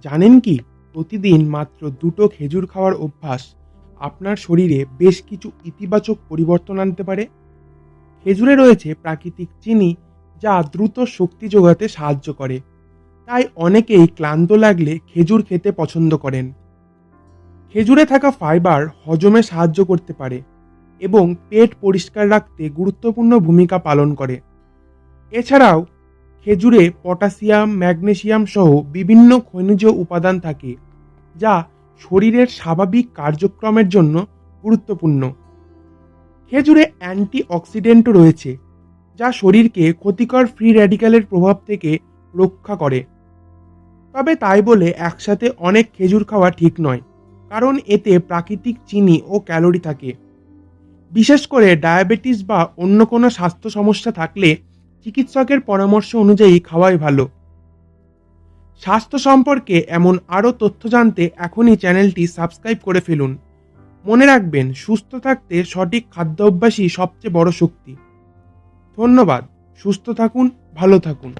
জানেন কি, প্রতিদিন মাত্র 2টো খেজুর খাওয়ার অভ্যাস আপনার শরীরে বেশ কিছু ইতিবাচক পরিবর্তন আনতে পারে। খেজুরে রয়েছে প্রাকৃতিক চিনি, যা দ্রুত শক্তি যোগাতে সাহায্য করে। তাই অনেকেই ক্লান্ত লাগলে খেজুর খেতে পছন্দ করেন। খেজুরে থাকা ফাইবার হজমে সাহায্য করতে পারে এবং পেট পরিষ্কার রাখতে গুরুত্বপূর্ণ ভূমিকা পালন করে। এছাড়াও খেজুরে পটাশিয়াম, ম্যাগনেসিয়াম সহ বিভিন্ন খনিজ উপাদান থাকে, যা শরীরের স্বাভাবিক কার্যক্রমের জন্য গুরুত্বপূর্ণ। খেজুরে অ্যান্টিঅক্সিডেন্টও রয়েছে, যা শরীরকে ক্ষতিকর ফ্রি র্যাডিক্যালের প্রভাব থেকে রক্ষা করে। তবে তাই বলে একসাথে অনেক খেজুর খাওয়া ঠিক নয়, কারণ এতে প্রাকৃতিক চিনি ও ক্যালোরি থাকে। বিশেষ করে ডায়াবেটিস বা অন্য কোনো স্বাস্থ্য সমস্যা থাকলে চিকিৎসকের পরামর্শ অনুযায়ী খাওয়াই ভালো। স্বাস্থ্য সম্পর্কে এমন আরও তথ্য জানতে এখনই চ্যানেলটি সাবস্ক্রাইব করে ফেলুন। মনে রাখবেন, সুস্থ থাকতে সঠিক খাদ্যাভ্যাসই সবচেয়ে বড় শক্তি। ধন্যবাদ। সুস্থ থাকুন, ভালো থাকুন।